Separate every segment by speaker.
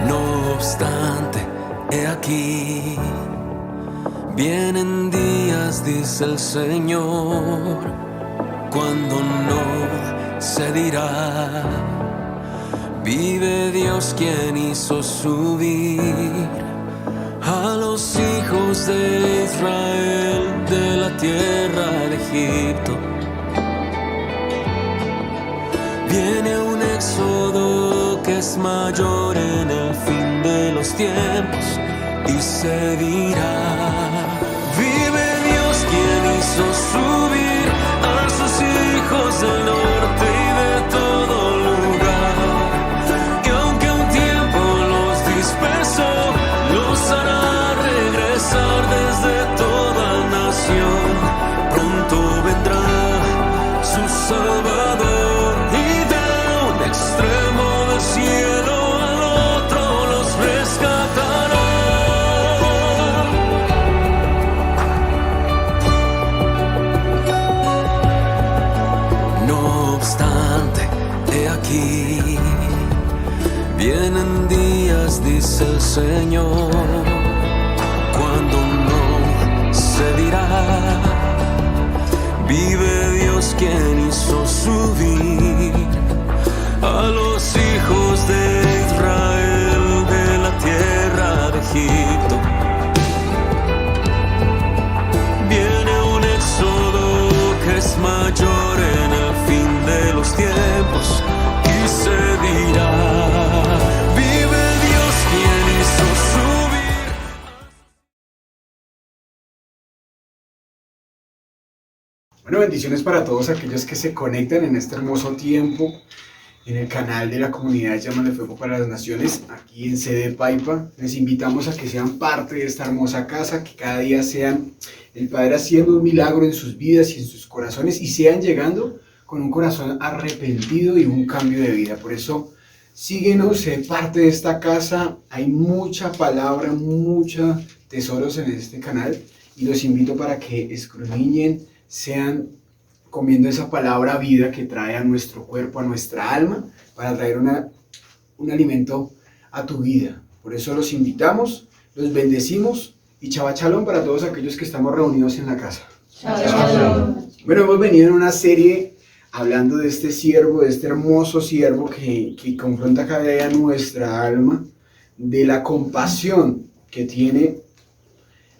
Speaker 1: No obstante, he aquí, vienen días, dice el Señor, cuando no se dirá, vive Dios quien hizo subir a los hijos de Israel de la tierra de Egipto. Viene un éxodo que es mayor en el fin de los tiempos y se dirá: vive Dios quien hizo subir a sus hijos del norte y de todo lugar. Y aunque un tiempo los dispersó, los hará regresar desde toda nación. Pronto vendrá su Salvador. Extremo del cielo al otro los rescatará. No obstante, he aquí, vienen días, dice el Señor, cuando no se dirá, vive Dios quien hizo subir a los hijos de Israel de la tierra de Egipto. Viene un éxodo que es mayor en el fin de los tiempos y se dirá: vive Dios quien hizo subir.
Speaker 2: Bueno, bendiciones para todos aquellos que se conectan en este hermoso tiempo en el canal de la comunidad Llamas de Fuego para las Naciones, aquí en sede Paipa. Les invitamos a que sean parte de esta hermosa casa, que cada día sean el Padre haciendo un milagro en sus vidas y en sus corazones, y sean llegando con un corazón arrepentido y un cambio de vida. Por eso, síguenos, sé parte de esta casa. Hay mucha palabra, muchos tesoros en este canal, y los invito para que escudriñen, sean comiendo esa palabra vida que trae a nuestro cuerpo, a nuestra alma, para traer un alimento a tu vida. Por eso los invitamos, los bendecimos, y Shabbat Shalom para todos aquellos que estamos reunidos en la casa.
Speaker 3: Shabbat Shalom.
Speaker 2: Bueno, hemos venido en una serie hablando de este siervo, de este hermoso siervo que confronta cada día nuestra alma, de la compasión que tiene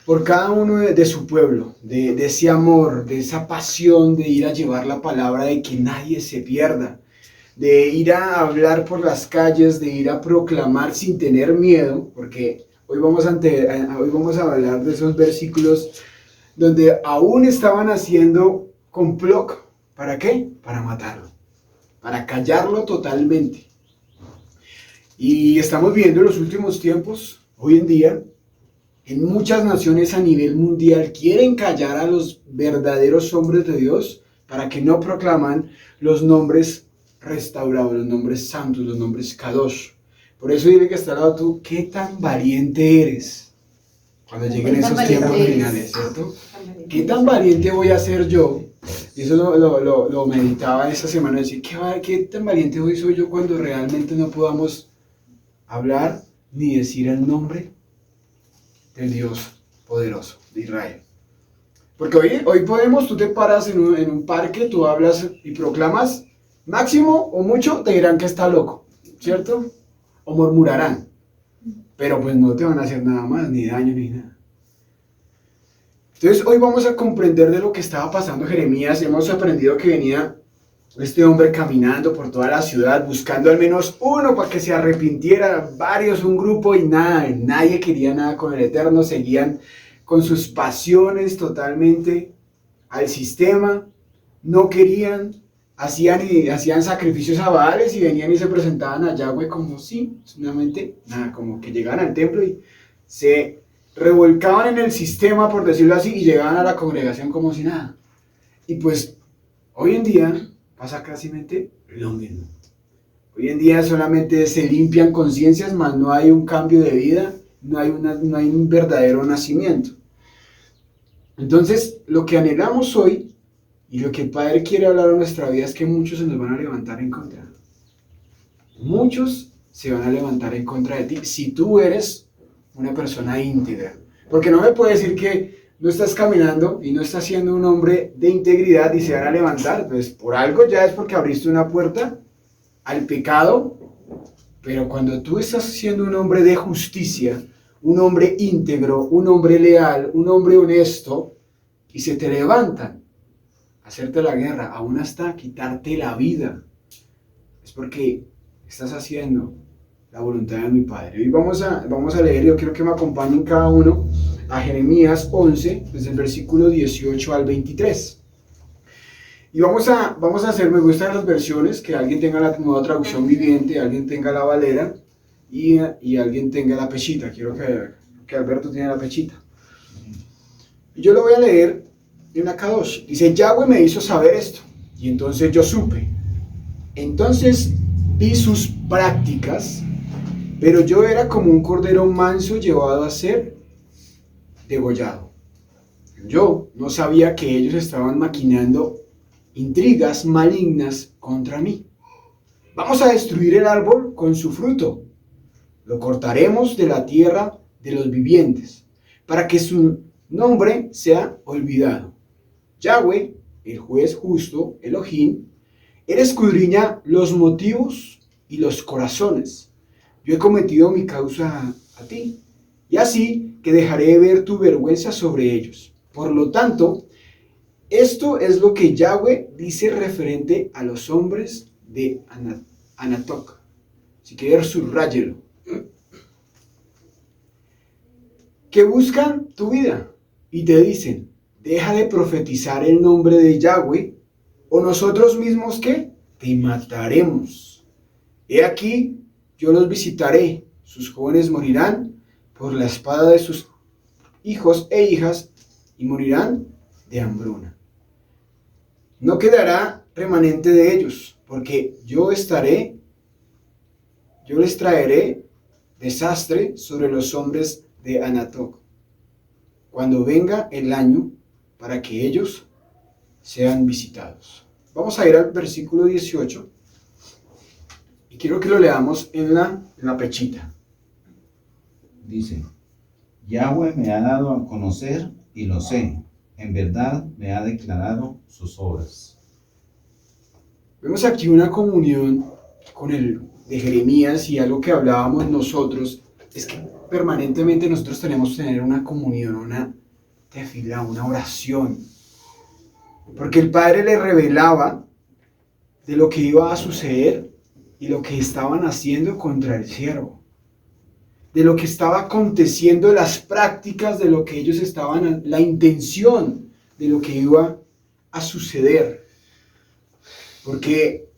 Speaker 2: por cada uno de su pueblo, de ese amor, de esa pasión de ir a llevar la palabra, de que nadie se pierda, de ir a hablar por las calles, de ir a proclamar sin tener miedo, porque hoy vamos a hablar de esos versículos donde aún estaban haciendo complot. ¿Para qué? Para matarlo, para callarlo totalmente. Y estamos viendo en los últimos tiempos, hoy en día, en muchas naciones a nivel mundial quieren callar a los verdaderos hombres de Dios para que no proclaman los nombres restaurados, los nombres santos, los nombres kadosh. Por eso dile que está al lado tú: ¿qué tan valiente eres cuando lleguen esos tiempos finales, ¿cierto? ¿Qué tan valiente voy a ser yo? Y eso lo meditaba esta semana, decir, ¿qué tan valiente hoy soy yo cuando realmente no podamos hablar ni decir el nombre del Dios poderoso de Israel? Porque hoy podemos, tú te paras en un parque, tú hablas y proclamas, máximo o mucho te dirán que está loco, ¿cierto? O murmurarán, pero pues no te van a hacer nada más, ni daño ni nada. Entonces hoy vamos a comprender de lo que estaba pasando Jeremías. Hemos aprendido que venía este hombre caminando por toda la ciudad, buscando al menos uno para que se arrepintiera, varios, un grupo, y nada, nadie quería nada con el Eterno, seguían con sus pasiones totalmente al sistema, no querían, hacían sacrificios a Baales y venían y se presentaban a Yahweh como sí, solamente nada, como que llegaban al templo y se revolcaban en el sistema, por decirlo así, y llegaban a la congregación como si nada. Y pues hoy en día pasa casi lo mismo. Hoy en día solamente se limpian conciencias, mas no hay un cambio de vida, no hay un verdadero nacimiento. Entonces, lo que anhelamos hoy y lo que el Padre quiere hablar en nuestra vida es que muchos se nos van a levantar en contra. Muchos se van a levantar en contra de ti si tú eres una persona íntegra. Porque no me puedes decir que no estás caminando y no estás siendo un hombre de integridad y se van a levantar. Pues por algo ya es porque abriste una puerta al pecado. Pero cuando tú estás siendo un hombre de justicia, un hombre íntegro, un hombre leal, un hombre honesto, y se te levantan a hacerte la guerra, aún hasta quitarte la vida, es porque estás haciendo la voluntad de mi Padre. Hoy vamos a leer, yo quiero que me acompañen cada uno a Jeremías 11, desde el versículo 18 al 23. Y vamos a hacer, me gustan las versiones, que alguien tenga la nueva traducción viviente, alguien tenga la Valera y alguien tenga la Pechita. Quiero que Alberto tenga la Pechita. Y yo lo voy a leer en la Kadosh. Dice, Yahweh me hizo saber esto, y entonces yo supe. Entonces vi sus prácticas, pero yo era como un cordero manso llevado a ser degollado. Yo no sabía que ellos estaban maquinando intrigas malignas contra mí. Vamos a destruir el árbol con su fruto. Lo cortaremos de la tierra de los vivientes, para que su nombre sea olvidado. Yahweh, el juez justo, Elohim, él escudriña los motivos y los corazones. Yo he cometido mi causa a ti, y así que dejaré de ver tu vergüenza sobre ellos. Por lo tanto, esto es lo que Yahweh dice referente a los hombres de Anatok. Si quieres, subráyelo. Que buscan tu vida y te dicen, deja de profetizar el nombre de Yahweh, o nosotros mismos, ¿qué? Te mataremos. He aquí, yo los visitaré, sus jóvenes morirán por la espada de sus hijos e hijas, y morirán de hambruna. No quedará remanente de ellos, porque yo les traeré desastre sobre los hombres de Anatok, cuando venga el año para que ellos sean visitados. Vamos a ir al versículo 18 y quiero que lo leamos en la Pechita.
Speaker 3: Dice, Yahweh me ha dado a conocer y lo sé, en verdad me ha declarado sus obras.
Speaker 2: Vemos aquí una comunión con el de Jeremías, y algo que hablábamos nosotros es que permanentemente nosotros tenemos que tener una comunión, una tefilá, una oración, porque el Padre le revelaba de lo que iba a suceder y lo que estaban haciendo contra el siervo, de lo que estaba aconteciendo, de las prácticas, de lo que ellos estaban, la intención de lo que iba a suceder. Porque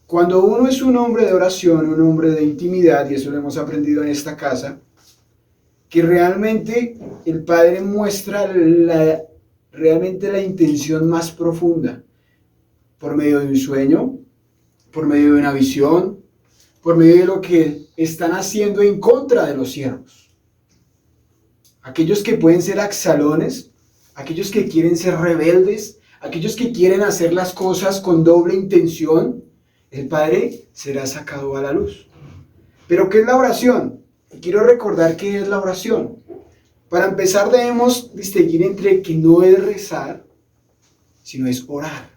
Speaker 2: cuando uno es un hombre de oración, un hombre de intimidad, y eso lo hemos aprendido en esta casa, que realmente el Padre muestra realmente la intención más profunda, por medio de un sueño, por medio de una visión, por medio de lo que están haciendo en contra de los siervos. Aquellos que pueden ser axalones, aquellos que quieren ser rebeldes, aquellos que quieren hacer las cosas con doble intención, el Padre será sacado a la luz. ¿Pero qué es la oración? Y quiero recordar qué es la oración. Para empezar debemos distinguir entre que no es rezar, sino es orar.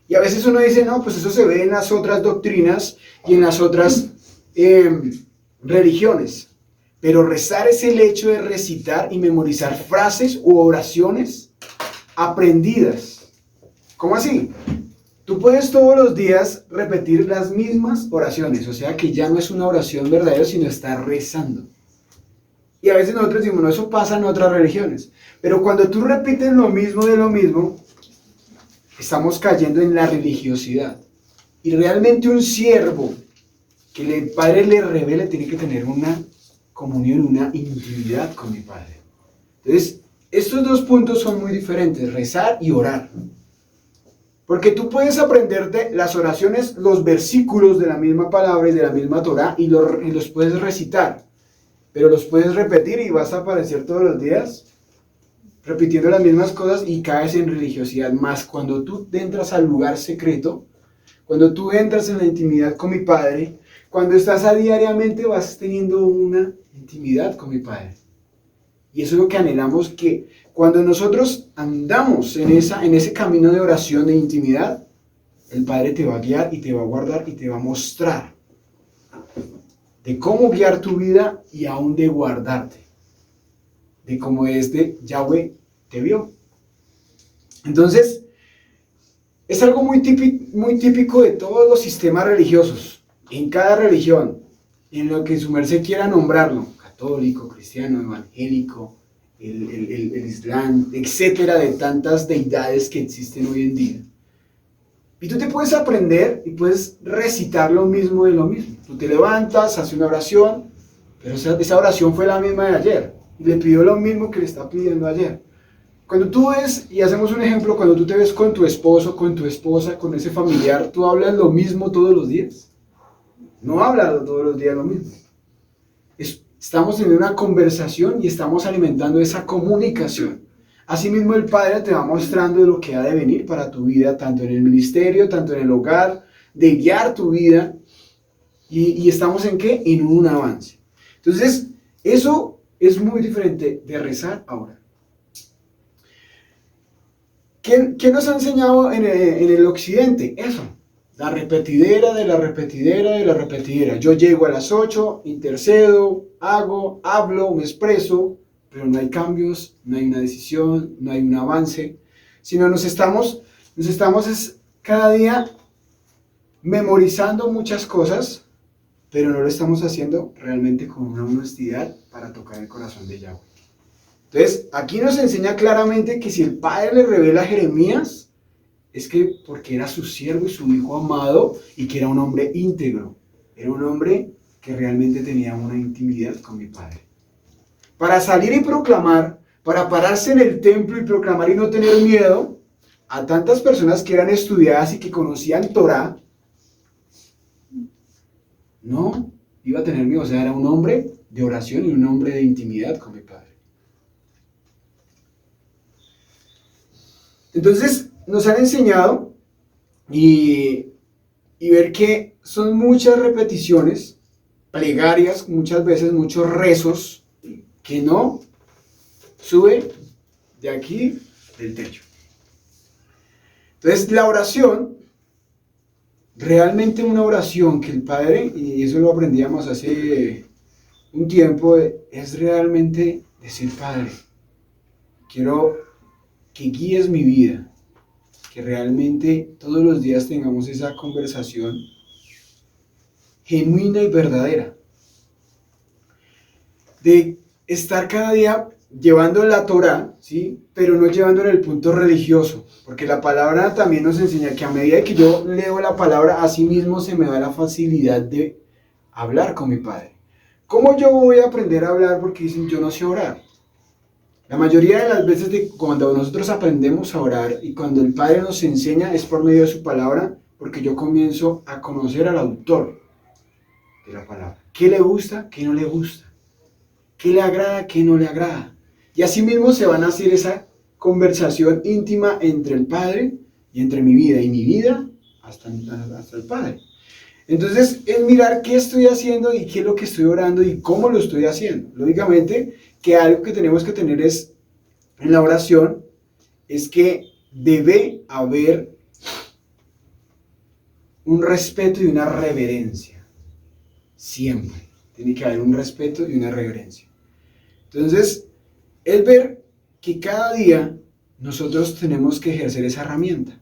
Speaker 2: Y a veces uno dice, no, pues eso se ve en las otras doctrinas y en las otras religiones. Pero rezar es el hecho de recitar y memorizar frases u oraciones aprendidas. ¿Cómo así? Tú puedes todos los días repetir las mismas oraciones, o sea que ya no es una oración verdadera, sino estar rezando. Y a veces nosotros decimos, no, eso pasa en otras religiones. Pero cuando tú repites lo mismo de lo mismo, estamos cayendo en la religiosidad. Y realmente un siervo que el Padre le revele tiene que tener una comunión, una intimidad con mi Padre. Entonces, estos dos puntos son muy diferentes, rezar y orar. Porque tú puedes aprenderte las oraciones, los versículos de la misma palabra y de la misma Torah, y los puedes recitar, pero los puedes repetir y vas a aparecer todos los días repitiendo las mismas cosas y caes en religiosidad. Más cuando tú entras al lugar secreto, cuando tú entras en la intimidad con mi Padre, Cuando estás a diariamente vas teniendo una intimidad con mi Padre. Y eso es lo que anhelamos, que cuando nosotros andamos en ese camino de oración, de intimidad, el Padre te va a guiar y te va a guardar y te va a mostrar de cómo guiar tu vida y aún de guardarte. De cómo Yahweh te vio. Entonces, es algo muy típico de todos los sistemas religiosos. En cada religión, en lo que su merced quiera nombrarlo, católico, cristiano, evangélico, el Islam, etcétera, de tantas deidades que existen hoy en día. Y tú te puedes aprender y puedes recitar lo mismo de lo mismo. Tú te levantas, haces una oración, pero esa oración fue la misma de ayer. Y le pidió lo mismo que le está pidiendo ayer. Cuando tú ves, y hacemos un ejemplo, cuando tú te ves con tu esposo, con tu esposa, con ese familiar, ¿tú hablas lo mismo todos los días? No hablas todos los días lo mismo. Estamos en una conversación y estamos alimentando esa comunicación. Asimismo, el Padre te va mostrando lo que ha de venir para tu vida, tanto en el ministerio, tanto en el hogar, de guiar tu vida. ¿Y estamos en qué? En un avance. Entonces, eso es muy diferente de rezar a orar. ¿Qué nos ha enseñado en el occidente? Eso. La repetidera de la repetidera de la repetidera. Yo llego a las 8, intercedo, hablo, me expreso, pero no hay cambios, no hay una decisión, no hay un avance, sino nos estamos cada día memorizando muchas cosas, pero no lo estamos haciendo realmente con una honestidad para tocar el corazón de Yahweh. Entonces, aquí nos enseña claramente que si el Padre le revela a Jeremías, es que porque era su siervo y su hijo amado, y que era un hombre íntegro, era un hombre que realmente tenía una intimidad con mi Padre. Para salir y proclamar, para pararse en el templo y proclamar y no tener miedo, a tantas personas que eran estudiadas y que conocían Torah, no iba a tener miedo. O sea, era un hombre de oración y un hombre de intimidad con mi Padre. Entonces, nos han enseñado y ver que son muchas repeticiones, plegarias, muchas veces muchos rezos, que no sube de aquí del techo. Entonces, la oración, realmente una oración que el Padre, y eso lo aprendíamos hace un tiempo, es realmente decir: Padre, quiero que guíes mi vida, que realmente todos los días tengamos esa conversación genuina y verdadera, de estar cada día llevando la Torah, ¿sí? Pero no llevándola al punto religioso, porque la palabra también nos enseña que a medida que yo leo la palabra, así mismo se me da la facilidad de hablar con mi Padre. ¿Cómo yo voy a aprender a hablar? Porque dicen: yo no sé orar. La mayoría de las veces cuando nosotros aprendemos a orar y cuando el Padre nos enseña es por medio de su palabra, porque yo comienzo a conocer al autor de la palabra. ¿Qué le gusta? ¿Qué no le gusta? ¿Qué le agrada? ¿Qué no le agrada? Y así mismo se van a hacer esa conversación íntima entre el Padre y entre mi vida, y mi vida hasta el Padre. Entonces, es mirar qué estoy haciendo y qué es lo que estoy orando y cómo lo estoy haciendo. Lógicamente, que algo que tenemos que tener es, en la oración, es que debe haber un respeto y una reverencia. Siempre. Tiene que haber un respeto y una reverencia. Entonces, es ver que cada día nosotros tenemos que ejercer esa herramienta.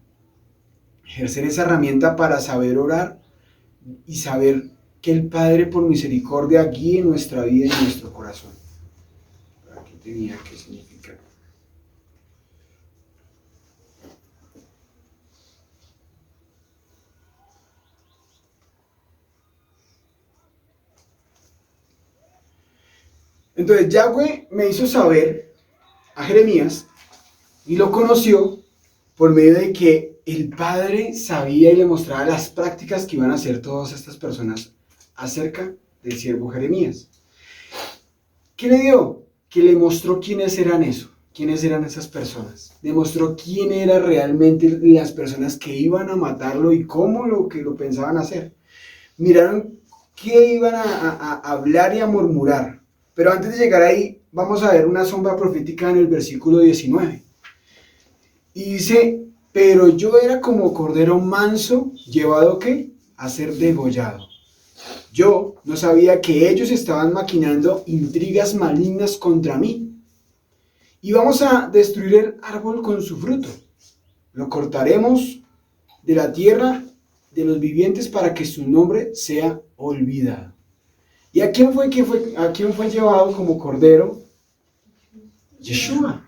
Speaker 2: Ejercer esa herramienta para saber orar y saber que el Padre por misericordia guíe nuestra vida y nuestro corazón. ¿Qué tenía que significar? Entonces Yahweh me hizo saber a Jeremías y lo conoció por medio de que el Padre sabía y le mostraba las prácticas que iban a hacer todas estas personas acerca del siervo Jeremías. ¿Qué le dio? Que le mostró quiénes eran esas personas. Le mostró quién eran realmente las personas que iban a matarlo y cómo lo pensaban hacer. Miraron qué iban a hablar y a murmurar. Pero antes de llegar ahí, vamos a ver una sombra profética en el versículo 19. Y dice, pero yo era como cordero manso, llevado ¿qué? A ser degollado. Yo no sabía que ellos estaban maquinando intrigas malignas contra mí. Y vamos a destruir el árbol con su fruto. Lo cortaremos de la tierra de los vivientes para que su nombre sea olvidado. ¿Y a quién fue llevado como cordero? Yeshua.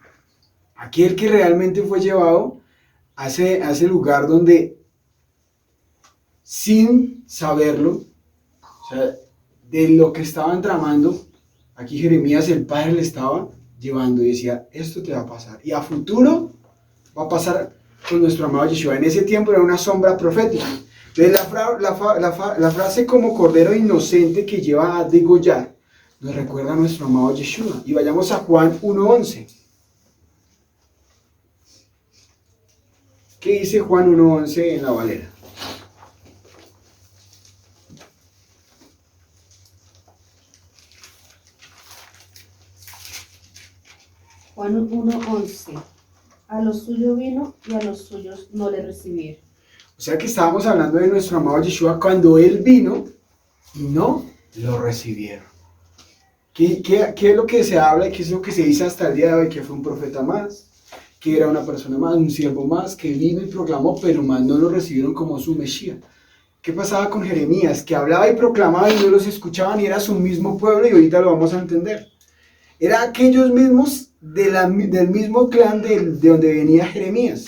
Speaker 2: Aquel que realmente fue llevado a ese lugar donde, sin saberlo, o sea, de lo que estaban tramando, aquí Jeremías, el padre, le estaba llevando y decía, esto te va a pasar. Y a futuro va a pasar con nuestro amado Yeshua. En ese tiempo era una sombra profética. Entonces la frase como cordero inocente que lleva a degollar nos recuerda a nuestro amado Yeshua. Y vayamos a Juan 1:11. ¿Qué dice Juan 1:11 en la Valera?
Speaker 4: Juan 1:11. A los suyos vino y a los suyos no le recibieron.
Speaker 2: O sea que estábamos hablando de nuestro amado Yeshua cuando Él vino y no lo recibieron. ¿Qué es lo que se habla y qué es lo que se dice hasta el día de hoy? Que fue un profeta más, que era una persona más, un siervo más, que vino y proclamó, pero más no lo recibieron como su Mesías. ¿Qué pasaba con Jeremías? Que hablaba y proclamaba y no los escuchaban y era su mismo pueblo, y ahorita lo vamos a entender. Era aquellos mismos del mismo clan de donde venía Jeremías.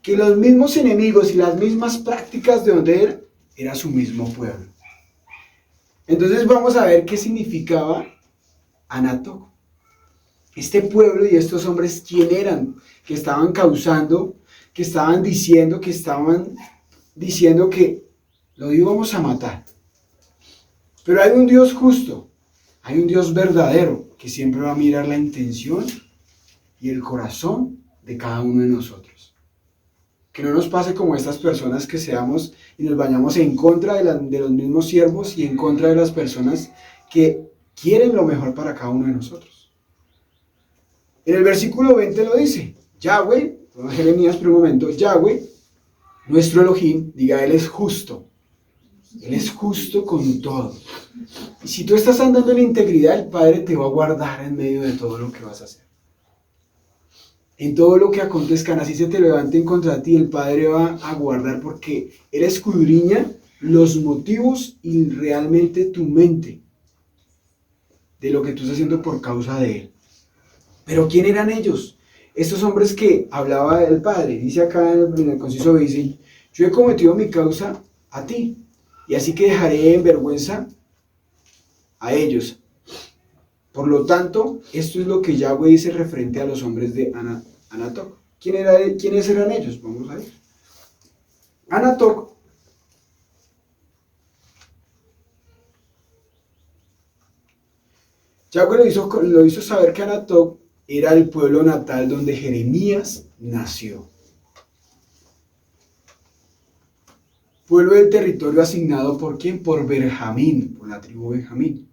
Speaker 2: Que los mismos enemigos y las mismas prácticas de donde era su mismo pueblo. Entonces vamos a ver qué significaba Anatoc. Este pueblo y estos hombres, ¿quién eran? Que estaban causando, que estaban diciendo que lo íbamos a matar. Pero hay un Dios justo, hay un Dios verdadero, que siempre va a mirar la intención y el corazón de cada uno de nosotros. Que no nos pase como estas personas que seamos y nos vayamos en contra de los mismos siervos y en contra de las personas que quieren lo mejor para cada uno de nosotros. En el versículo 20 lo dice, Yahweh, Jeremías por un momento, Yahweh, nuestro Elohim, diga, Él es justo. Él es justo con todo. Y si tú estás andando en integridad, el Padre te va a guardar en medio de todo lo que vas a hacer. En todo lo que acontezca, así se te levanten contra ti, el Padre va a guardar porque Él escudriña los motivos y realmente tu mente de lo que tú estás haciendo por causa de Él. Pero ¿quién eran ellos? Estos hombres que hablaba el Padre, dice acá en el conciso, dice, yo he cometido mi causa a ti, y así que dejaré en vergüenza a ellos. Por lo tanto, esto es lo que Yahweh dice referente a los hombres de Anatoc. ¿Quiénes eran ellos? Vamos a ver. Anatoc Yahweh lo hizo saber que Anatoc era el pueblo natal donde Jeremías nació. Pueblo del territorio asignado ¿por quién? Por Benjamín, por la tribu Benjamín.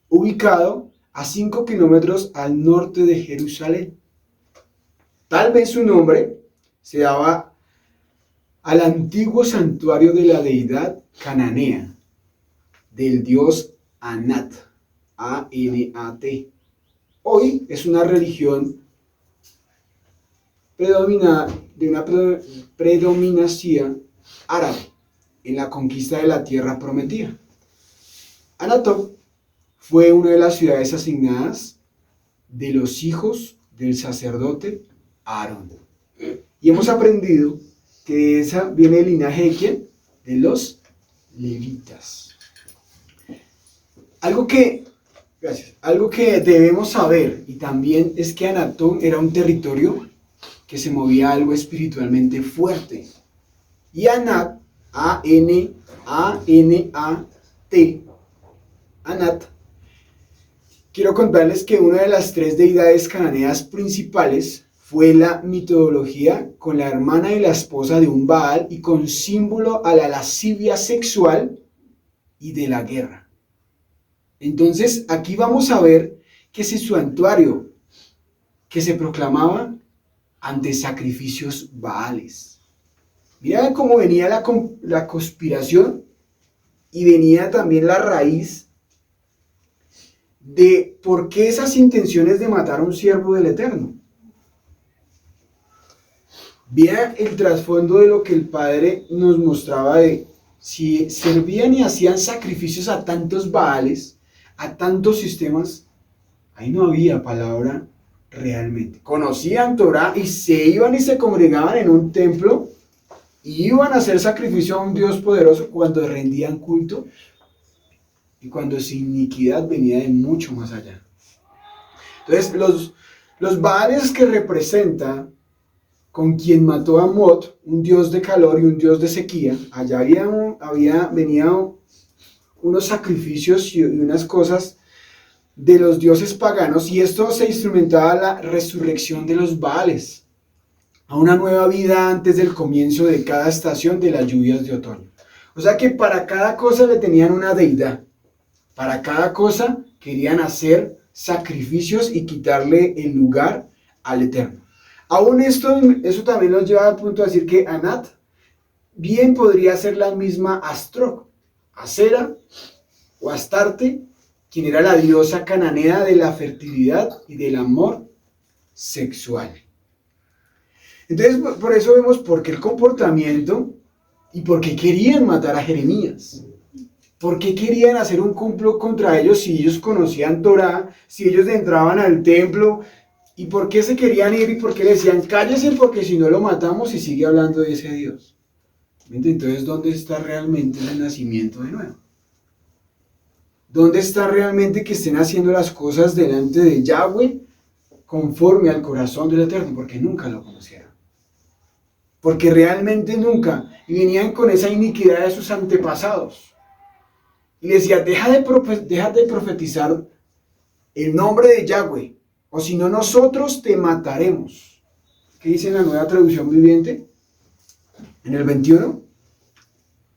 Speaker 2: Ubicado a 5 kilómetros al norte de Jerusalén. Tal vez su nombre se daba al antiguo santuario de la deidad cananea, del dios Anat, A-N-A-T. Hoy es una religión de una predominancia árabe en la conquista de la tierra prometida. Anatoc fue una de las ciudades asignadas de los hijos del sacerdote Aarón. Y hemos aprendido que de esa viene el linaje de ¿quién? De los levitas. Algo que debemos saber y también es que Anatoc era un territorio que se movía algo espiritualmente fuerte. Y Anat, A-N-A-N-A-T, Anat, quiero contarles que una de las 3 deidades cananeas principales fue la mitología con la hermana y la esposa de un Baal y con símbolo a la lascivia sexual y de la guerra. Entonces, aquí vamos a ver que ese santuario que se proclamaba ante sacrificios baales. Mira cómo venía la conspiración y venía también la raíz de por qué esas intenciones de matar a un siervo del Eterno. Vea el trasfondo de lo que el Padre nos mostraba de si servían y hacían sacrificios a tantos baales, a tantos sistemas, ahí no había palabra realmente. Conocían Torah y se iban y se congregaban en un templo y iban a hacer sacrificio a un Dios poderoso cuando rendían culto y cuando su iniquidad venía de mucho más allá. Entonces, los baales que representa con quien mató a Mot, un dios de calor y un dios de sequía, allá venían unos sacrificios y unas cosas de los dioses paganos, y esto se instrumentaba la resurrección de los baales, a una nueva vida antes del comienzo de cada estación de las lluvias de otoño. O sea que para cada cosa le tenían una deidad, para cada cosa querían hacer sacrificios y quitarle el lugar al Eterno. Aún eso también nos lleva al punto de decir que Anat bien podría ser la misma Astrok, Acera o Astarte, quien era la diosa cananea de la fertilidad y del amor sexual. Entonces, por eso vemos por qué el comportamiento y por qué querían matar a Jeremías. ¿Por qué querían hacer un complot contra ellos si ellos conocían Torah, si ellos entraban al templo? ¿Y por qué se querían ir? ¿Y por qué le decían, cállese porque si no lo matamos y sigue hablando de ese Dios? Entonces, ¿dónde está realmente el nacimiento de nuevo? ¿Dónde está realmente que estén haciendo las cosas delante de Yahweh conforme al corazón del Eterno? Porque nunca lo conocieron. Porque realmente nunca. Y venían con esa iniquidad de sus antepasados. Y le decía, deja de profetizar el nombre de Yahweh, o si no nosotros te mataremos. ¿Qué dice en la Nueva Traducción Viviente? En el 21.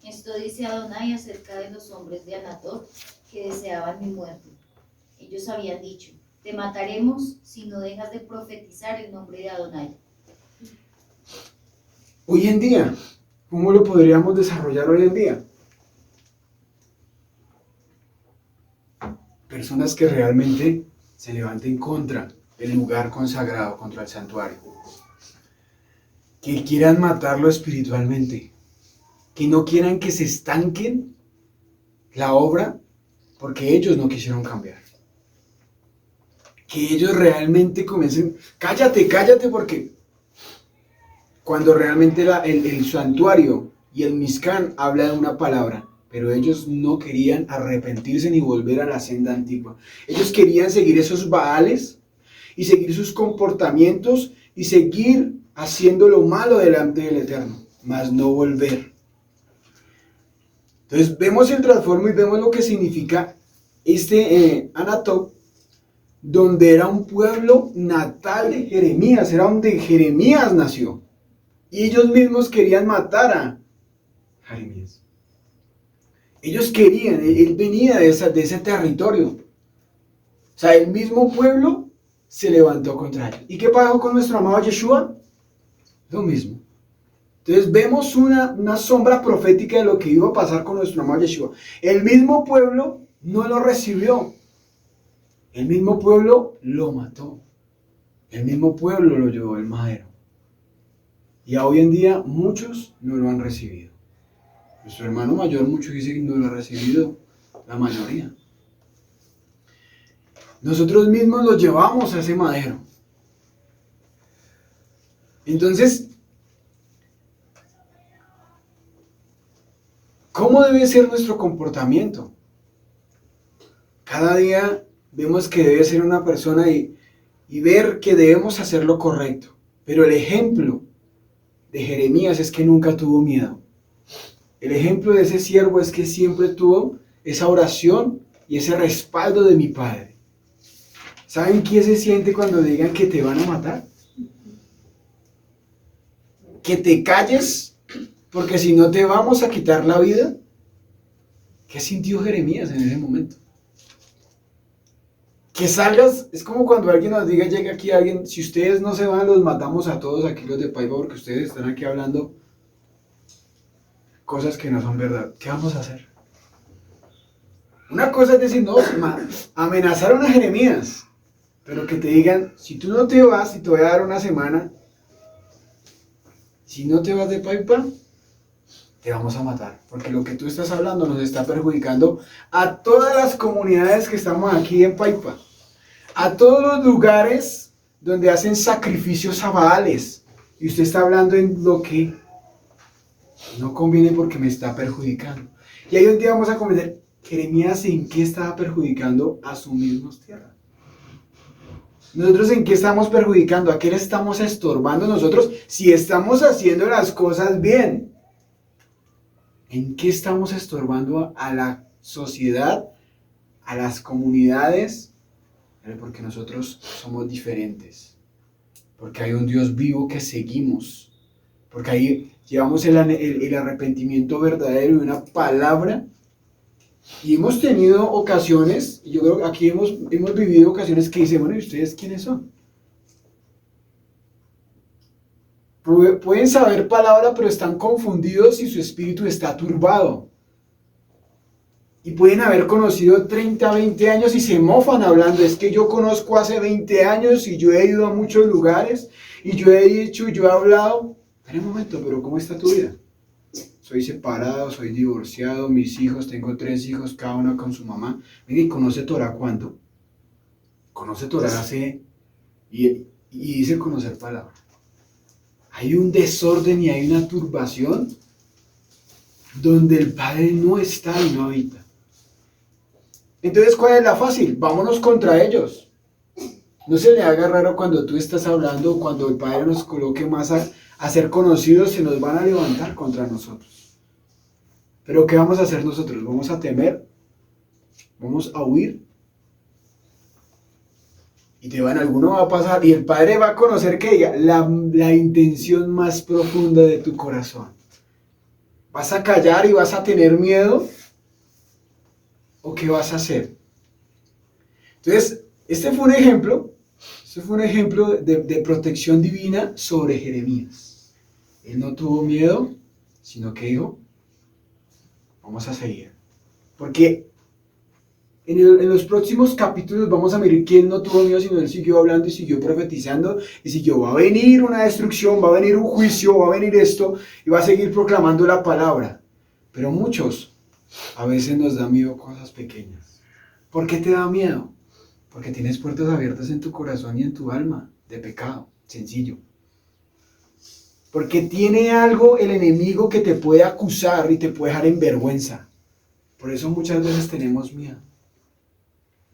Speaker 5: Esto dice Adonai acerca de los hombres de Anatot que deseaban mi muerte. Ellos habían dicho, te mataremos si no dejas de profetizar el nombre de Adonai.
Speaker 2: Hoy en día, ¿cómo lo podríamos desarrollar hoy en día? Personas que realmente se levanten contra el lugar consagrado, contra el santuario. Que quieran matarlo espiritualmente. Que no quieran que se estanquen la obra porque ellos no quisieron cambiar. Que ellos realmente comiencen, cállate porque cuando realmente el santuario y el Mizcán habla de una palabra, pero ellos no querían arrepentirse ni volver a la senda antigua. Ellos querían seguir esos baales y seguir sus comportamientos y seguir haciendo lo malo delante del Eterno, mas no volver. Entonces vemos el trasfondo y vemos lo que significa Anatot, donde era un pueblo natal de Jeremías, era donde Jeremías nació. Y ellos mismos querían matar a Jeremías. Ellos querían, él venía de ese territorio. O sea, el mismo pueblo se levantó contra ellos. ¿Y qué pasó con nuestro amado Yeshua? Lo mismo. Entonces vemos una sombra profética de lo que iba a pasar con nuestro amado Yeshua. El mismo pueblo no lo recibió. El mismo pueblo lo mató. El mismo pueblo lo llevó al madero. Y hoy en día muchos no lo han recibido. Nuestro hermano mayor, muchos dicen que no lo ha recibido, la mayoría. Nosotros mismos lo llevamos a ese madero. Entonces, ¿cómo debe ser nuestro comportamiento? Cada día vemos que debe ser una persona y ver que debemos hacer lo correcto. Pero el ejemplo de Jeremías es que nunca tuvo miedo. El ejemplo de ese siervo es que siempre tuvo esa oración y ese respaldo de mi Padre. ¿Saben qué se siente cuando digan que te van a matar? Que te calles, porque si no te vamos a quitar la vida. ¿Qué sintió Jeremías en ese momento? que salgas, es como cuando alguien nos diga, llega aquí alguien, si ustedes no se van, los matamos a todos aquí los de Paipa, porque ustedes están aquí hablando cosas que no son verdad. ¿Qué vamos a hacer? Una cosa es decir, no, amenazaron a Jeremías, pero que te digan, si tú no te vas y te voy a dar una semana, si no te vas de Paipa, te vamos a matar, porque lo que tú estás hablando nos está perjudicando a todas las comunidades que estamos aquí en Paipa, a todos los lugares donde hacen sacrificios a Baales, y usted está hablando en lo que no conviene porque me está perjudicando. Y ahí un día vamos a comprender, Jeremías, ¿en qué estaba perjudicando a su misma tierra? Nosotros, ¿en qué estamos perjudicando? ¿A qué le estamos estorbando nosotros si estamos haciendo las cosas bien? ¿En qué estamos estorbando a la sociedad, a las comunidades? Porque nosotros somos diferentes. Porque hay un Dios vivo que seguimos. Porque ahí llevamos el arrepentimiento verdadero y una palabra. Y hemos tenido ocasiones, y yo creo que aquí hemos vivido ocasiones que dicen, bueno, ¿y ustedes quiénes son? Pueden saber palabra, pero están confundidos y su espíritu está turbado. Y pueden haber conocido 30, 20 años y se mofan hablando. Es que yo conozco hace 20 años y yo he ido a muchos lugares y yo he dicho y yo he hablado. Espera un momento, pero ¿cómo está tu vida? Soy separado, soy divorciado, mis hijos, tengo 3 hijos, cada uno con su mamá. Mire, ¿y conoce Torah cuánto? Conoce Torah hace... Y dice conocer palabra. Hay un desorden y hay una turbación donde el Padre no está y no habita. Entonces, ¿cuál es la fácil? Vámonos contra ellos. No se le haga raro cuando tú estás hablando, cuando el Padre nos coloque más a ser conocidos, se nos van a levantar contra nosotros. Pero ¿qué vamos a hacer nosotros? ¿Vamos a temer? ¿Vamos a huir? Y alguno va a pasar y el Padre va a conocer que diga la intención más profunda de tu corazón. ¿Vas a callar y vas a tener miedo? ¿O qué vas a hacer? Entonces, este fue un ejemplo de protección divina sobre Jeremías. Él no tuvo miedo, sino que dijo, vamos a seguir. Porque en los próximos capítulos vamos a mirar que él no tuvo miedo, sino él siguió hablando y siguió profetizando y siguió, va a venir una destrucción, va a venir un juicio, va a venir esto y va a seguir proclamando la palabra. Pero muchos a veces nos da miedo cosas pequeñas. ¿Por qué te da miedo? Porque tienes puertas abiertas en tu corazón y en tu alma de pecado, sencillo. Porque tiene algo el enemigo que te puede acusar y te puede dejar en vergüenza. Por eso muchas veces tenemos miedo.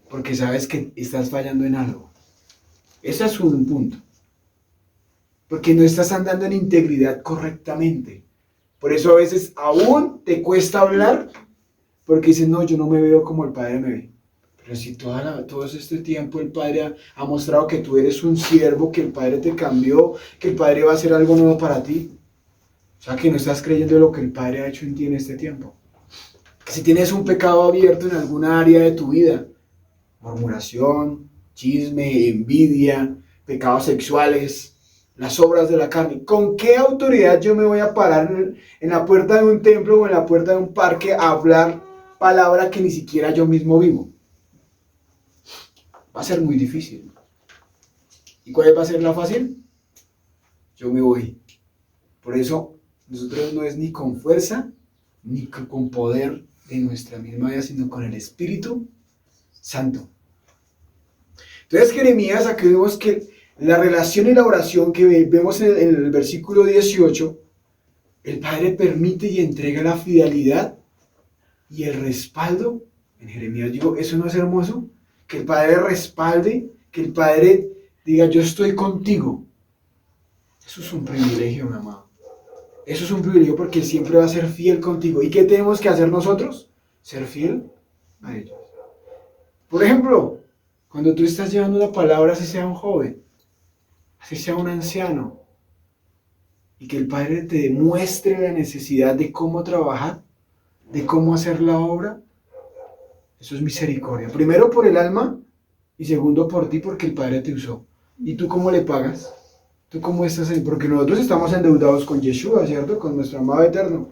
Speaker 2: Porque sabes que estás fallando en algo. Ese es un punto. Porque no estás andando en integridad correctamente. Por eso a veces aún te cuesta hablar, porque dices, no, yo no me veo como el Padre me ve. Pero si todo este tiempo el Padre ha mostrado que tú eres un siervo, que el Padre te cambió, que el Padre va a hacer algo nuevo para ti. O sea, que no estás creyendo lo que el Padre ha hecho en ti en este tiempo. Que si tienes un pecado abierto en alguna área de tu vida, murmuración, chisme, envidia, pecados sexuales, las obras de la carne. ¿Con qué autoridad yo me voy a parar en la puerta de un templo o en la puerta de un parque a hablar palabra que ni siquiera yo mismo vivo? Va a ser muy difícil. ¿Y cuál va a ser la fácil? Yo me voy. Por eso, nosotros no es ni con fuerza, ni con poder de nuestra misma vida, sino con el Espíritu Santo. Entonces Jeremías, aquí vemos que la relación y la oración que vemos en el versículo 18, el Padre permite y entrega la fidelidad y el respaldo. En Jeremías digo, ¿eso no es hermoso? Que el Padre respalde, que el Padre diga, yo estoy contigo. Eso es un privilegio, mi amado. Eso es un privilegio porque Él siempre va a ser fiel contigo. ¿Y qué tenemos que hacer nosotros? Ser fiel a ellos. Por ejemplo, cuando tú estás llevando una palabra, así sea un joven, así sea un anciano, y que el Padre te demuestre la necesidad de cómo trabajar, de cómo hacer la obra, eso es misericordia. Primero por el alma Y segundo, por ti, porque el Padre te usó. ¿Y tú cómo le pagas? ¿Tú cómo estás ahí? Porque nosotros estamos endeudados con Yeshua, ¿cierto? Con nuestro amado eterno.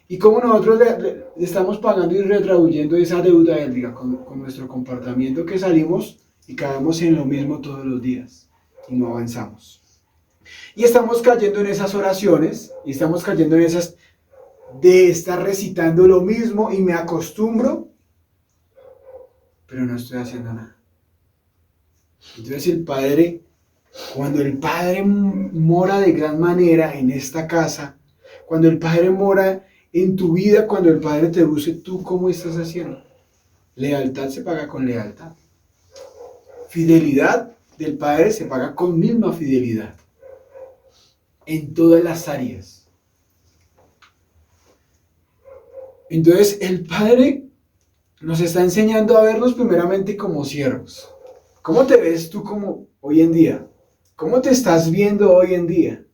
Speaker 2: ¿Y cómo nosotros le estamos pagando y retribuyendo esa deuda de él? Diga, con nuestro comportamiento, que salimos y caemos en lo mismo todos los días y no avanzamos. Y estamos cayendo en esas oraciones, y estamos cayendo en esas de estar recitando lo mismo y me acostumbro, pero no estoy haciendo nada. Entonces el Padre, cuando el Padre mora de gran manera en esta casa, cuando el Padre mora en tu vida, cuando el Padre te use, ¿tú cómo estás haciendo? Lealtad se paga con lealtad. Fidelidad del Padre se paga con misma fidelidad. En todas las áreas. Entonces el Padre nos está enseñando a vernos primeramente como siervos. ¿Cómo te ves tú como hoy en día? ¿Cómo te estás viendo hoy en día?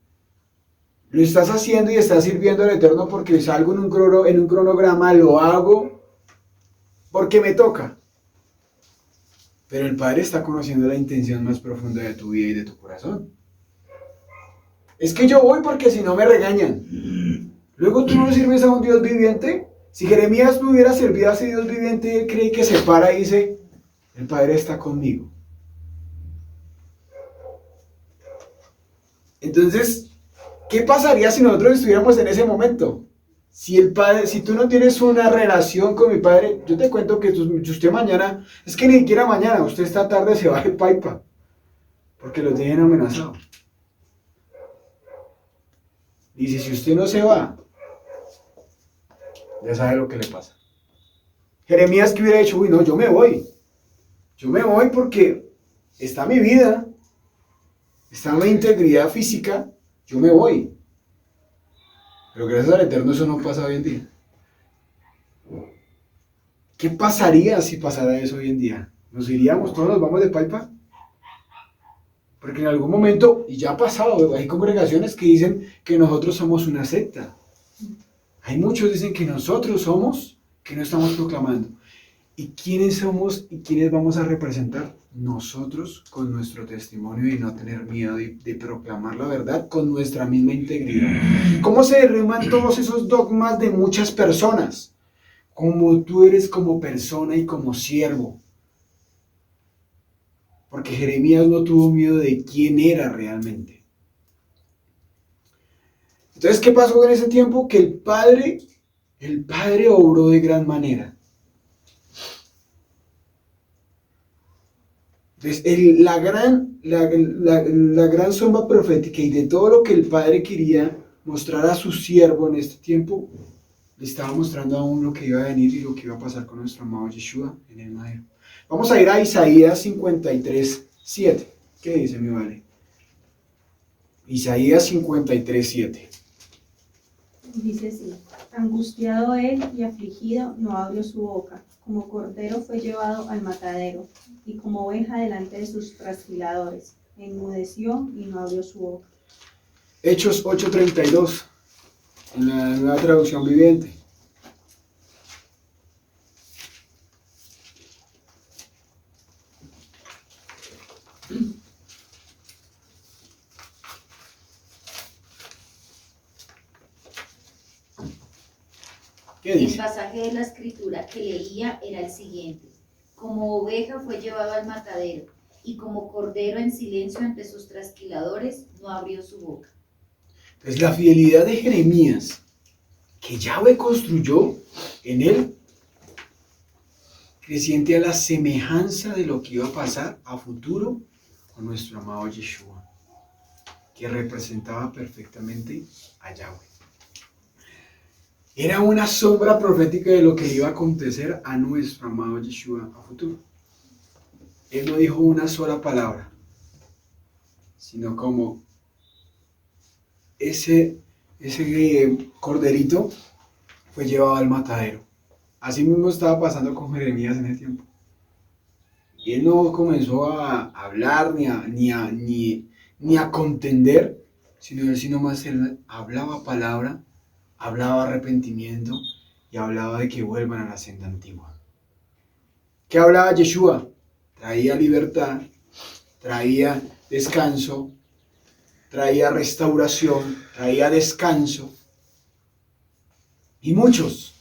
Speaker 2: ¿Lo estás haciendo y estás sirviendo al Eterno porque salgo en un cronograma, lo hago porque me toca? Pero el Padre está conociendo la intención más profunda de tu vida y de tu corazón. Es que yo voy porque si no me regañan. Luego tú no sirves a un Dios viviente. Si Jeremías no hubiera servido a ese Dios viviente, él cree que se para y dice, el Padre está conmigo. Entonces, ¿qué pasaría si nosotros estuviéramos en ese momento? Si tú no tienes una relación con mi Padre, yo te cuento que usted mañana, es que ni siquiera mañana, usted esta tarde se va de paipa, porque lo tienen amenazado. Dice, si usted no se va, ya sabe lo que le pasa. Jeremías, ¿qué hubiera dicho? Uy, no, yo me voy porque está mi vida, está mi integridad física, yo me voy. Pero gracias al Eterno eso no pasa hoy en día. ¿Qué pasaría si pasara eso hoy en día? ¿Nos iríamos, todos nos vamos de paipa? Porque en algún momento, y ya ha pasado, hay congregaciones que dicen que nosotros somos una secta. Hay muchos que dicen que nosotros somos, que no estamos proclamando. ¿Y quiénes somos y quiénes vamos a representar? Nosotros con nuestro testimonio y no tener miedo de proclamar la verdad con nuestra misma integridad. ¿Cómo se derriman todos esos dogmas de muchas personas? Como tú eres como persona y como siervo. Porque Jeremías no tuvo miedo de quién era realmente. Entonces, ¿qué pasó en ese tiempo? Que el Padre obró de gran manera. Entonces, la gran sombra profética y de todo lo que el Padre quería mostrar a su siervo en este tiempo, le estaba mostrando aún lo que iba a venir y lo que iba a pasar con nuestro amado Yeshua en el madero. Vamos a ir a Isaías 53:7. ¿Qué dice mi vale? Isaías 53:7.
Speaker 4: Dice así: angustiado él y afligido, no abrió su boca. Como cordero fue llevado al matadero, y como oveja delante de sus trasquiladores. Enmudeció y no abrió su boca.
Speaker 2: Hechos 8:32, en la nueva traducción viviente. ¿Qué
Speaker 5: El
Speaker 2: dice?
Speaker 5: pasaje de la escritura que leía era el siguiente: como oveja fue llevado al matadero, y como cordero en silencio ante sus trasquiladores, no abrió su boca.
Speaker 2: Entonces la fidelidad de Jeremías, que Yahweh construyó en él, creciente a la semejanza de lo que iba a pasar a futuro con nuestro amado Yeshua, que representaba perfectamente a Yahweh. Era una sombra profética de lo que iba a acontecer a nuestro amado Yeshua a futuro. Él no dijo una sola palabra, sino como ese corderito fue llevado al matadero. Así mismo estaba pasando con Jeremías en ese tiempo. Y él no comenzó a hablar ni a contender, sino él hablaba palabra, hablaba arrepentimiento y hablaba de que vuelvan a la senda antigua. ¿Qué hablaba Yeshua? traía libertad, traía descanso, traía restauración, traía descanso. Y muchos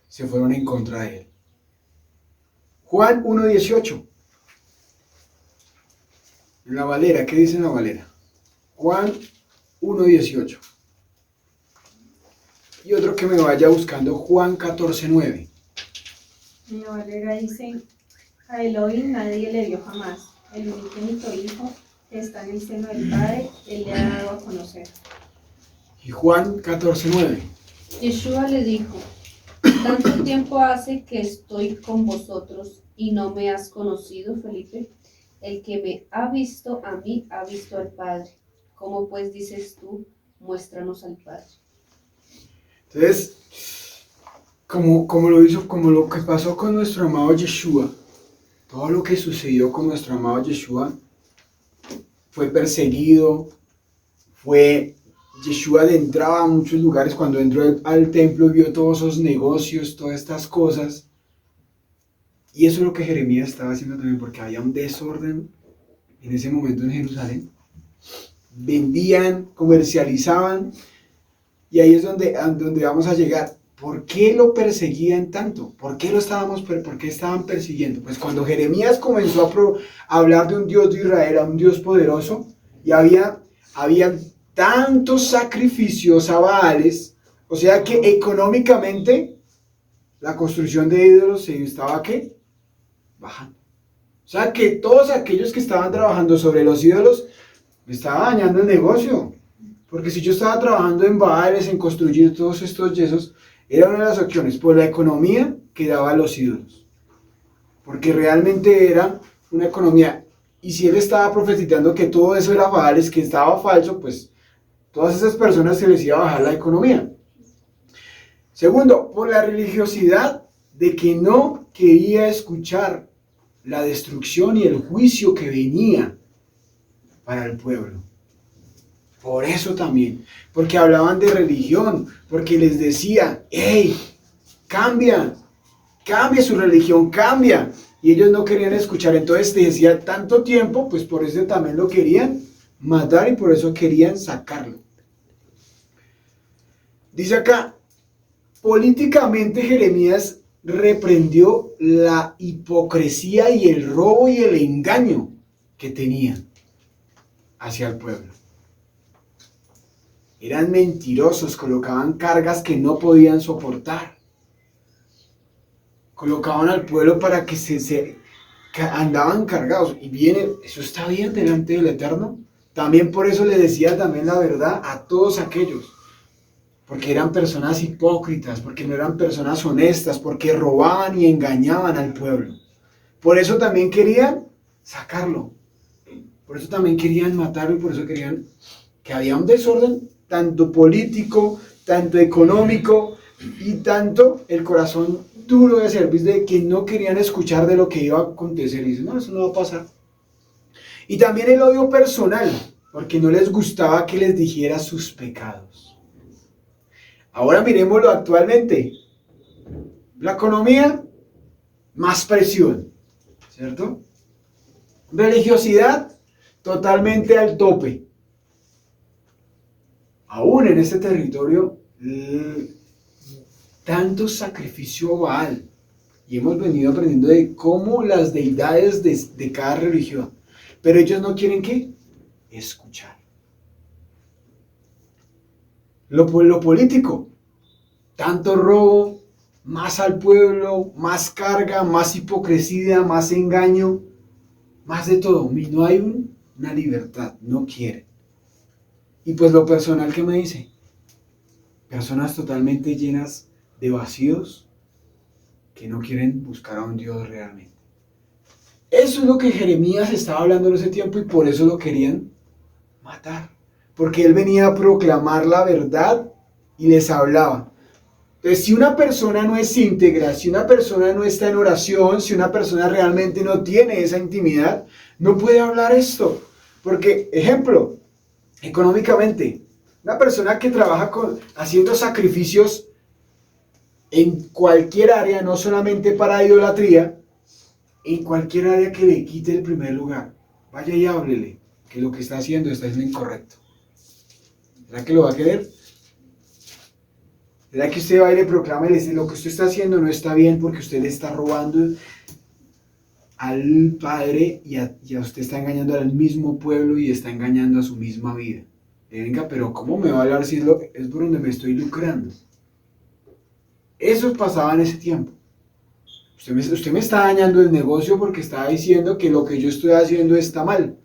Speaker 2: se fueron en contra de él. Juan 1:18. En la Valera, ¿qué dice en la Valera? Juan 1:18. Y otro que me vaya buscando, Juan 14:9.
Speaker 4: En la Valera dice, a Elohim nadie le dio jamás, el unigénito Hijo que está en el seno del Padre, Él le ha dado a conocer.
Speaker 2: Y Juan 14:9.
Speaker 6: Yeshua le dijo, ¿tanto tiempo hace que estoy con vosotros y no me has conocido, Felipe? El que me ha visto a mí, ha visto al Padre. ¿Cómo pues dices tú, muéstranos al Padre?
Speaker 2: Entonces, como lo hizo, como lo que pasó con nuestro amado Yeshua, todo lo que sucedió con nuestro amado Yeshua, fue perseguido, Yeshua adentraba a muchos lugares, cuando entró al templo vio todos esos negocios, todas estas cosas, y eso es lo que Jeremías estaba haciendo también, porque había un desorden en ese momento en Jerusalén. Vendían, comercializaban, y ahí es donde vamos a llegar. ¿Por qué lo perseguían tanto? ¿Por qué estaban persiguiendo? Pues cuando Jeremías comenzó a hablar de un Dios de Israel, a un Dios poderoso, y había tantos sacrificios a Baales, o sea que económicamente la construcción de ídolos se estaba ¿qué? Bajando. O sea que todos aquellos que estaban trabajando sobre los ídolos me estaba dañando el negocio. Porque si yo estaba trabajando en Baales, en construir todos estos yesos, era una de las opciones, por la economía que daba a los ídolos. Porque realmente era una economía. Y si él estaba profetizando que todo eso era Baales, que estaba falso, pues todas esas personas se les iba a bajar la economía. Segundo, por la religiosidad de que no quería escuchar la destrucción y el juicio que venía para el pueblo. Por eso también, porque hablaban de religión, porque les decía, hey, cambia su religión, cambia. Y ellos no querían escuchar, entonces te decía tanto tiempo, pues por eso también lo querían matar y por eso querían sacarlo. Dice acá, políticamente Jeremías reprendió la hipocresía y el robo y el engaño que tenían hacia el pueblo. Eran mentirosos, colocaban cargas que no podían soportar. Colocaban al pueblo para que andaban cargados. Y viene, eso está bien delante del Eterno. También por eso le decía también la verdad a todos aquellos. Porque eran personas hipócritas, porque no eran personas honestas, porque robaban y engañaban al pueblo. Por eso también querían sacarlo. Por eso también querían matarlo y por eso querían que había un desorden tanto político, tanto económico y tanto el corazón duro de servicio de que no querían escuchar de lo que iba a acontecer. Y dicen, no, eso no va a pasar. Y también el odio personal, porque no les gustaba que les dijera sus pecados. Ahora miremoslo actualmente. La economía, más presión, ¿cierto? Religiosidad, totalmente al tope. Aún en este territorio, tanto sacrificio a Baal. Y hemos venido aprendiendo de cómo las deidades de cada religión. Pero ellos no quieren ¿qué? Escuchar. Lo político, tanto robo, más al pueblo, más carga, más hipocresía, más engaño, más de todo. Y no hay una libertad, no quieren. Y pues lo personal que me dice, personas totalmente llenas de vacíos que no quieren buscar a un Dios realmente. Eso es lo que Jeremías estaba hablando en ese tiempo y por eso lo querían matar. Porque él venía a proclamar la verdad y les hablaba. Entonces, si una persona no es íntegra, si una persona no está en oración, si una persona realmente no tiene esa intimidad, no puede hablar esto. Porque, ejemplo, económicamente, una persona que trabaja haciendo sacrificios en cualquier área, no solamente para idolatría, en cualquier área que le quite el primer lugar, vaya y háblele que lo que está haciendo incorrecto. ¿Será que lo va a querer? ¿Será que usted va y le proclama y le dice lo que usted está haciendo no está bien porque usted le está robando al Padre y a usted está engañando al mismo pueblo y está engañando a su misma vida? Venga, pero ¿cómo me va a hablar si es por donde me estoy lucrando? Eso pasaba en ese tiempo. Usted me está dañando el negocio porque está diciendo que lo que yo estoy haciendo está mal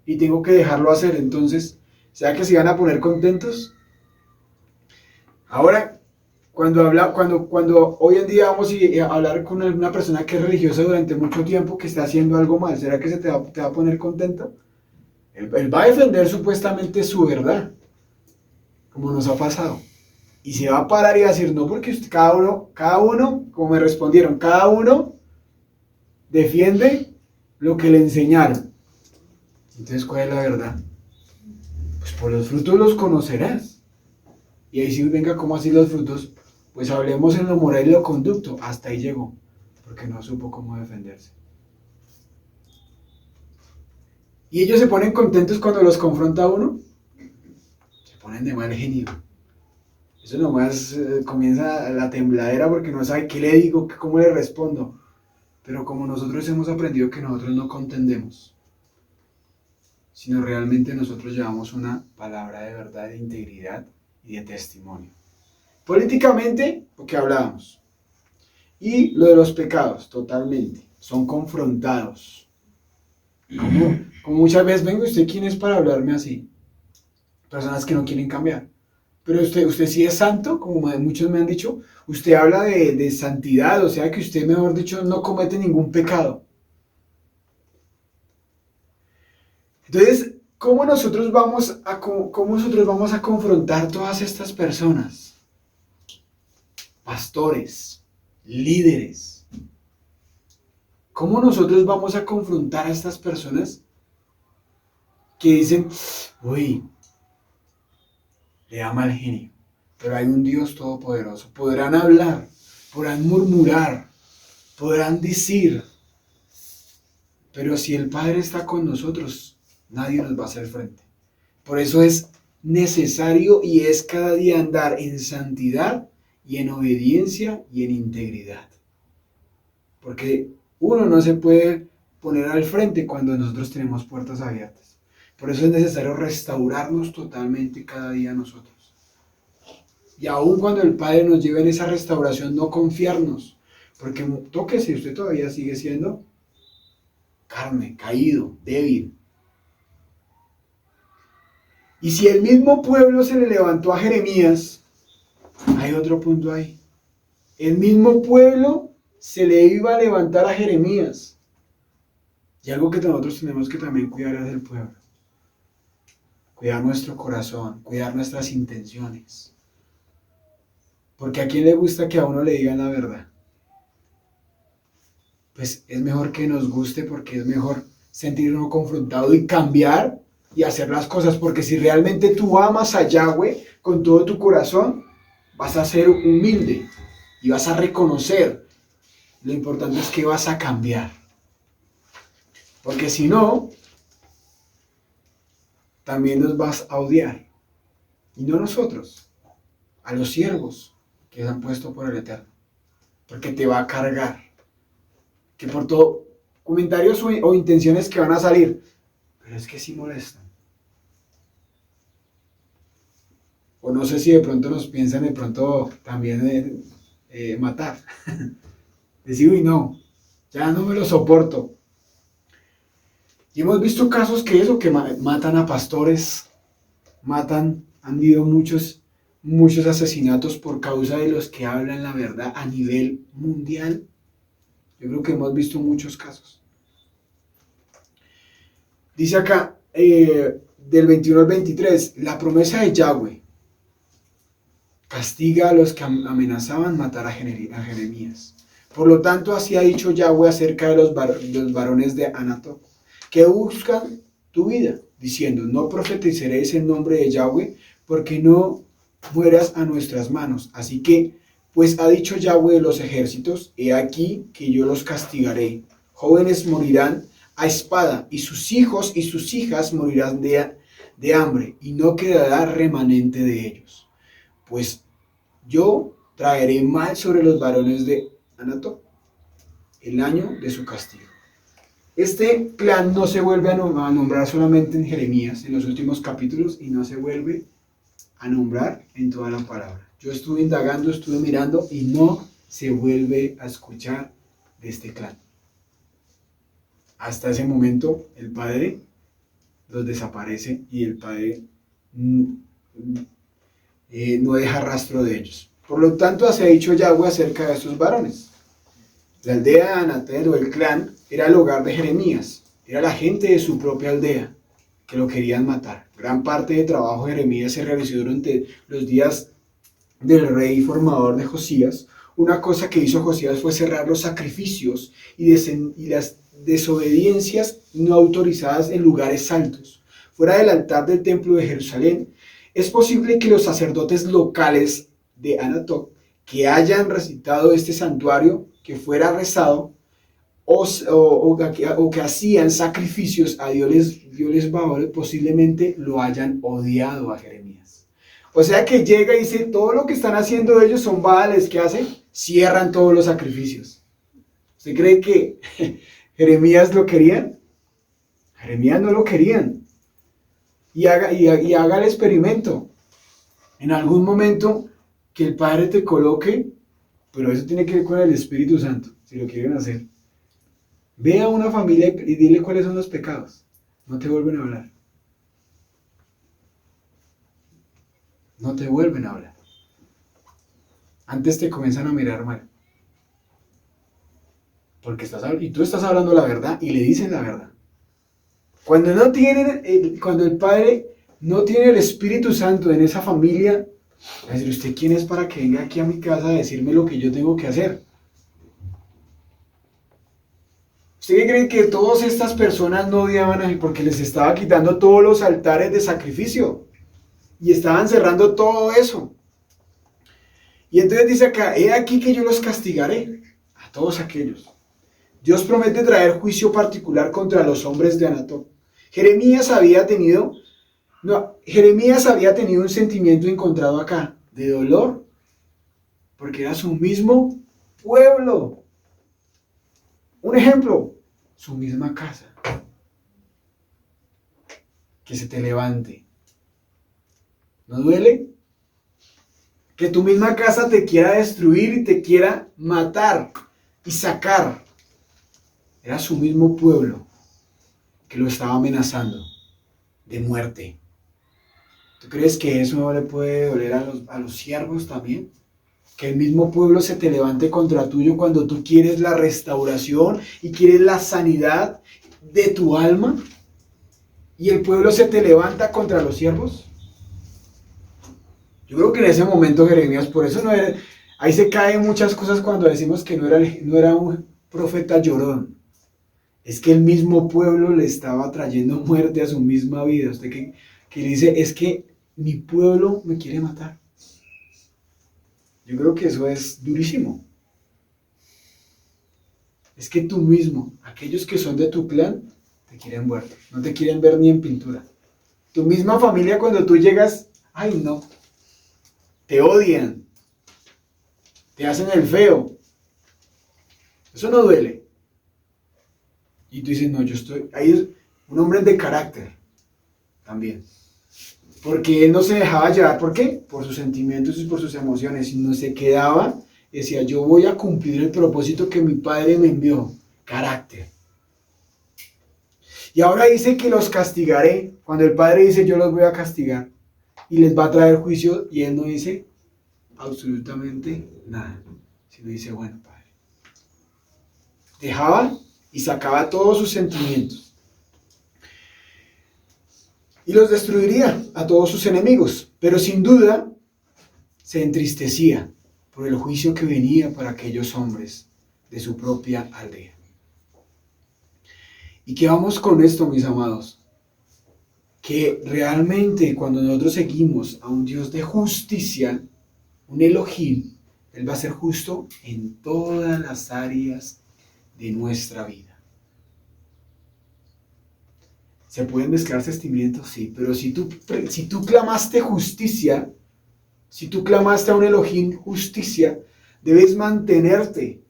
Speaker 2: y tengo que dejarlo hacer. Entonces, ¿será que se van a poner contentos? Ahora, cuando hoy en día vamos a hablar con una persona que es religiosa durante mucho tiempo que está haciendo algo mal, ¿será que te va a poner contento? Él va a defender supuestamente su verdad, como nos ha pasado. Y se va a parar y va a decir, no, porque cada uno, como me respondieron, cada uno defiende lo que le enseñaron. Entonces, ¿cuál es la verdad? Pues por los frutos los conocerás. Y ahí sí, venga, ¿cómo así los frutos? Pues hablemos en lo moral y lo conducto. Hasta ahí llegó, porque no supo cómo defenderse. Y ellos se ponen contentos cuando los confronta uno. Se ponen de mal genio. Eso nomás comienza la tembladera porque no sabe qué le digo, cómo le respondo. Pero como nosotros hemos aprendido que nosotros no contendemos, sino realmente nosotros llevamos una palabra de verdad, de integridad y de testimonio. Políticamente, lo que hablábamos. Y lo de los pecados, totalmente. Son confrontados. Como muchas veces, vengo, ¿usted quién es para hablarme así? Personas que no quieren cambiar. Pero usted sí es santo, como muchos me han dicho. Usted habla de santidad, o sea que usted, mejor dicho, no comete ningún pecado. Entonces, ¿cómo nosotros vamos a confrontar todas estas personas? Pastores, líderes. ¿Cómo nosotros vamos a confrontar a estas personas que dicen, uy, le da mal genio, pero hay un Dios todopoderoso? Podrán hablar, podrán murmurar, podrán decir, pero si el Padre está con nosotros, nadie nos va a hacer frente. Por eso es necesario y es cada día andar en santidad y en obediencia y en integridad. Porque uno no se puede poner al frente cuando nosotros tenemos puertas abiertas. Por eso es necesario restaurarnos totalmente cada día nosotros. Y aun cuando el Padre nos lleve en esa restauración, no confiarnos. Porque tóquese, usted todavía sigue siendo carne, caído, débil. Y si el mismo pueblo se le levantó a Jeremías, hay otro punto ahí. El mismo pueblo se le iba a levantar a Jeremías. Y algo que nosotros tenemos que también cuidar es el pueblo. Cuidar nuestro corazón, cuidar nuestras intenciones. Porque ¿a quién le gusta que a uno le digan la verdad? Pues es mejor que nos guste, porque es mejor sentirnos confrontado y cambiar y hacer las cosas. Porque si realmente tú amas a Yahweh con todo tu corazón, vas a ser humilde y vas a reconocer. Lo importante es que vas a cambiar. Porque si no, también nos vas a odiar. Y no nosotros, a los siervos que se han puesto por el Eterno. Porque te va a cargar. Que por todo, comentarios o intenciones que van a salir, pero es que sí molestan. O no sé si de pronto nos piensan de pronto también matar. Decir, uy, no, ya no me lo soporto. Y hemos visto casos que matan a pastores, han habido muchos asesinatos por causa de los que hablan la verdad a nivel mundial. Yo creo que hemos visto muchos casos. Dice acá, del 21 al 23, la promesa de Yahweh castiga a los que amenazaban matar a Jeremías. Por lo tanto, así ha dicho Yahweh acerca de los varones de Anatot, que buscan tu vida, diciendo, no profetizaréis en nombre de Yahweh, porque no mueras a nuestras manos. Así que, pues ha dicho Yahweh de los ejércitos, he aquí que yo los castigaré. jóvenes morirán a espada, y sus hijos y sus hijas morirán de hambre, y no quedará remanente de ellos. Pues yo traeré mal sobre los varones de Anatot el año de su castigo. Este clan no se vuelve a nombrar solamente en Jeremías, en los últimos capítulos, y no se vuelve a nombrar en toda la palabra. Yo estuve indagando, estuve mirando, y no se vuelve a escuchar de este clan. Hasta ese momento, el padre los desaparece y el padre no deja rastro de ellos. Por lo tanto, se ha dicho Yahweh acerca de estos varones. La aldea de Anatot, o el clan, era el hogar de Jeremías. Era la gente de su propia aldea que lo querían matar. Gran parte del trabajo de Jeremías se realizó durante los días del rey formador de Josías. Una cosa que hizo Josías fue cerrar los sacrificios y las desobediencias no autorizadas en lugares altos. Fuera del altar del templo de Jerusalén, es posible que los sacerdotes locales de Anatot que hayan recitado este santuario, que fuera rezado, o que hacían sacrificios a dioses Baal, posiblemente lo hayan odiado a Jeremías. O sea que llega y dice, todo lo que están haciendo ellos son Baales. ¿Qué hacen? Cierran todos los sacrificios. ¿Usted cree que Jeremías lo querían? Jeremías no lo querían. Y haga el experimento. En algún momento que el Padre te coloque, pero eso tiene que ver con el Espíritu Santo, si lo quieren hacer. Ve a una familia y dile cuáles son los pecados. No te vuelven a hablar. No te vuelven a hablar. Antes te comienzan a mirar mal. Porque tú estás hablando la verdad y le dicen la verdad. Cuando el Padre no tiene el Espíritu Santo en esa familia, va a decir, ¿usted quién es para que venga aquí a mi casa a decirme lo que yo tengo que hacer? ¿Usted qué cree que todas estas personas no odiaban a él porque les estaba quitando todos los altares de sacrificio? Y estaban cerrando todo eso. Y entonces dice acá, he aquí que yo los castigaré a todos aquellos. Dios promete traer juicio particular contra los hombres de Anatot. Jeremías había tenido un sentimiento encontrado acá, de dolor, porque era su mismo pueblo. Un ejemplo, su misma casa. Que se te levante. ¿No duele? Que tu misma casa te quiera destruir y te quiera matar y sacar. Era su mismo pueblo que lo estaba amenazando de muerte. ¿Tú crees que eso no le puede doler a los siervos también? Que el mismo pueblo se te levante contra tuyo cuando tú quieres la restauración y quieres la sanidad de tu alma, y el pueblo se te levanta contra los siervos. Yo creo que en ese momento Jeremías, por eso no era, ahí se caen muchas cosas cuando decimos que no era un profeta llorón. Es que el mismo pueblo le estaba trayendo muerte a su misma vida. Usted que le dice, es que mi pueblo me quiere matar. Yo creo que eso es durísimo. Es que tú mismo, aquellos que son de tu clan, te quieren muerto. No te quieren ver ni en pintura. Tu misma familia, cuando tú llegas, ay no, te odian. Te hacen el feo. Eso no duele. Y tú dices, no, ahí es un hombre de carácter también. Porque él no se dejaba llevar, ¿por qué? Por sus sentimientos y por sus emociones, sino se quedaba y decía, yo voy a cumplir el propósito que mi padre me envió, carácter. Y ahora dice que los castigaré, cuando el padre dice, yo los voy a castigar, y les va a traer juicio, y él no dice absolutamente nada, sino dice, bueno, padre. Dejaba y sacaba todos sus sentimientos. Y los destruiría a todos sus enemigos, pero sin duda se entristecía por el juicio que venía para aquellos hombres de su propia aldea. ¿Y qué vamos con esto, mis amados? Que realmente cuando nosotros seguimos a un Dios de justicia, un Elohim, Él va a ser justo en todas las áreas de nuestra vida. ¿Se pueden mezclar sentimientos? Sí, pero si tú clamaste justicia, si tú clamaste a un Elohim justicia, debes mantenerte.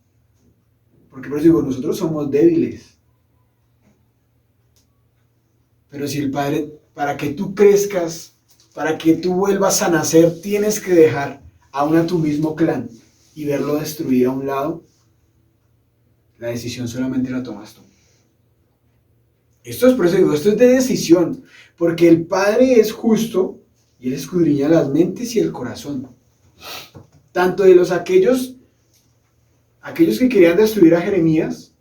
Speaker 2: Porque por eso digo, nosotros somos débiles. Pero si el Padre, para que tú crezcas, para que tú vuelvas a nacer, tienes que dejar aún a tu mismo clan y verlo destruir a un lado, la decisión solamente la tomas tú. Esto es por eso digo, esto es de decisión, porque el Padre es justo y Él escudriña las mentes y el corazón. Tanto de aquellos que querían destruir a Jeremías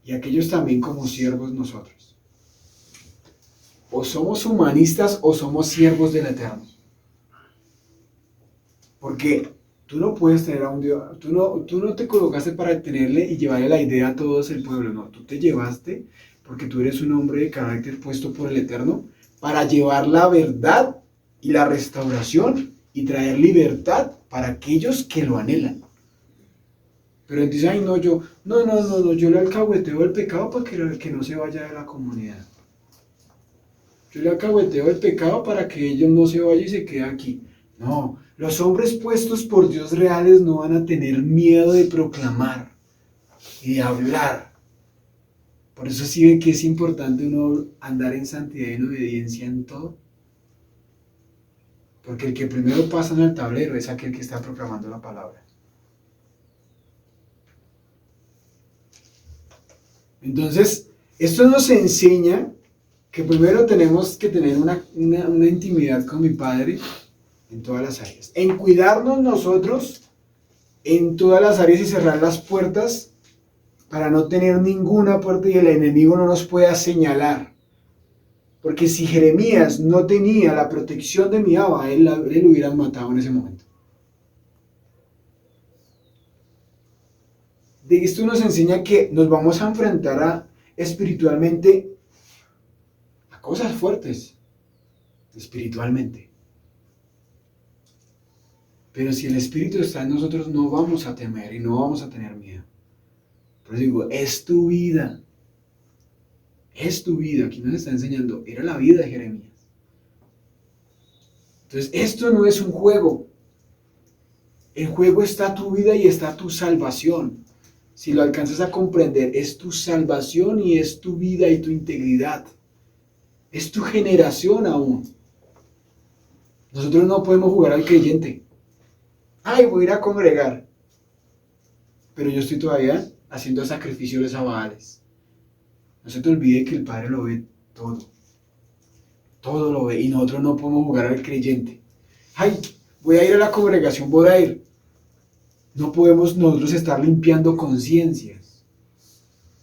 Speaker 2: y aquellos también como siervos nosotros. O somos humanistas o somos siervos del Eterno. Porque tú no puedes tener a un Dios, tú no te colocaste para tenerle y llevarle la idea a todos el pueblo, no, tú te llevaste porque tú eres un hombre de carácter puesto por el Eterno para llevar la verdad y la restauración y traer libertad para aquellos que lo anhelan. Pero él dice, ay no, yo le alcahueteo el pecado para que no se vaya de la comunidad. Yo le alcahueteo el pecado para que ellos no se vayan y se queden aquí. No, los hombres puestos por Dios reales no van a tener miedo de proclamar y de hablar. Por eso sí ve que es importante uno andar en santidad y en obediencia en todo. Porque el que primero pasa en el tablero es aquel que está proclamando la palabra. Entonces, esto nos enseña que primero tenemos que tener una intimidad con mi Padre en todas las áreas. En cuidarnos nosotros en todas las áreas y cerrar las puertas para no tener ninguna puerta y el enemigo no nos pueda señalar. Porque si Jeremías no tenía la protección de mi Abba, él lo hubiera matado en ese momento. De esto nos enseña que nos vamos a enfrentar espiritualmente a cosas fuertes, espiritualmente. Pero si el Espíritu está en nosotros, no vamos a temer y no vamos a tener miedo. Pero digo, es tu vida. Es tu vida. Aquí nos está enseñando, era la vida de Jeremías. Entonces, esto no es un juego. En juego está tu vida y está tu salvación. Si lo alcanzas a comprender, es tu salvación y es tu vida y tu integridad. Es tu generación aún. Nosotros no podemos jugar al creyente. Ay, voy a ir a congregar. Pero yo estoy todavía haciendo sacrificios a Baales. No se te olvide que el Padre lo ve todo. Todo lo ve. Y nosotros no podemos jugar al creyente. Ay, voy a ir a la congregación, voy a ir. No podemos nosotros estar limpiando conciencias.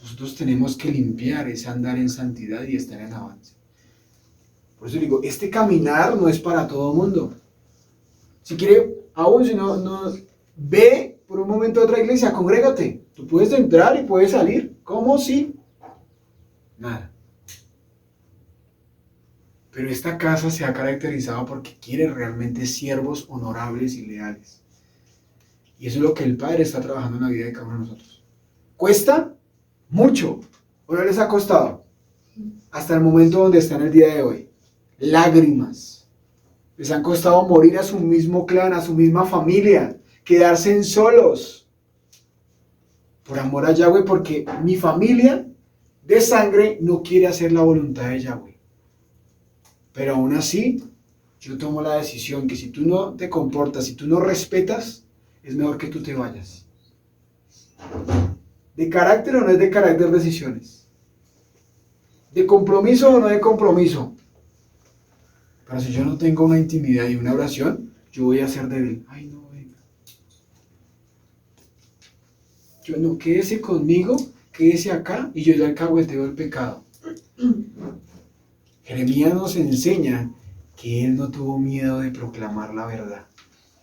Speaker 2: Nosotros tenemos que limpiar, es andar en santidad y estar en avance. Por eso digo, este caminar no es para todo mundo. Si quiere, aún si no ve por un momento a otra iglesia, congrégate. Tú puedes entrar y puedes salir. ¿Cómo? Sí. Nada. Pero esta casa se ha caracterizado porque quiere realmente siervos honorables y leales. Y eso es lo que el Padre está trabajando en la vida de cada uno de nosotros. ¿Cuesta? Mucho. ¿O no les ha costado? Hasta el momento donde están el día de hoy. Lágrimas. Les han costado morir a su mismo clan, a su misma familia. Quedarse en solos. Por amor a Yahweh, porque mi familia de sangre no quiere hacer la voluntad de Yahweh. Pero aún así, yo tomo la decisión que si tú no te comportas, si tú no respetas, es mejor que tú te vayas. ¿De carácter o no es de carácter decisiones? ¿De compromiso o no de compromiso? Pero si yo no tengo una intimidad y una oración, yo voy a ser débil. Ay, no, venga. Yo no, quédese conmigo, quédese acá y yo le alcahueteo el pecado. Jeremías nos enseña que él no tuvo miedo de proclamar la verdad.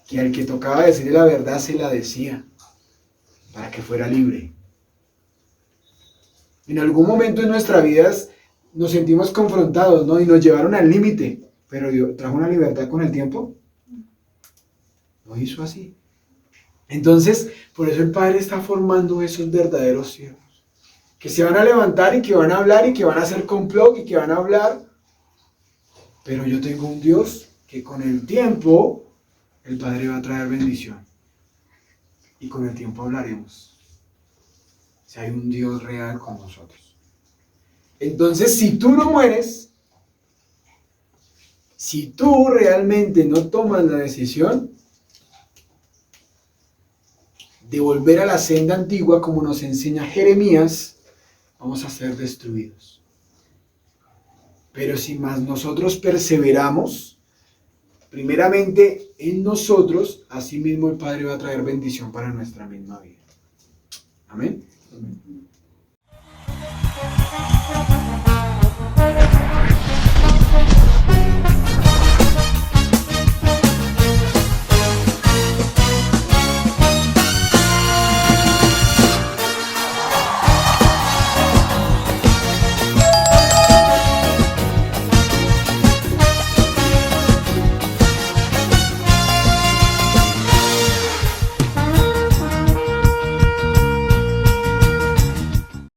Speaker 2: Que al que tocaba decirle la verdad se la decía para que fuera libre. En algún momento en nuestras vidas nos sentimos confrontados, ¿no? Y nos llevaron al límite, pero Dios trajo una libertad con el tiempo. Lo hizo así. Entonces, por eso el Padre está formando esos verdaderos siervos que se van a levantar y que van a hablar y que van a hacer complot y que van a hablar. Pero yo tengo un Dios que con el tiempo el Padre va a traer bendición. Y con el tiempo hablaremos. Si hay un Dios real con nosotros. Entonces, si tú no mueres, si tú realmente no tomas la decisión de volver a la senda antigua, como nos enseña Jeremías, vamos a ser destruidos. Pero si más nosotros perseveramos, primeramente en nosotros, así mismo el Padre va a traer bendición para nuestra misma vida. Amén.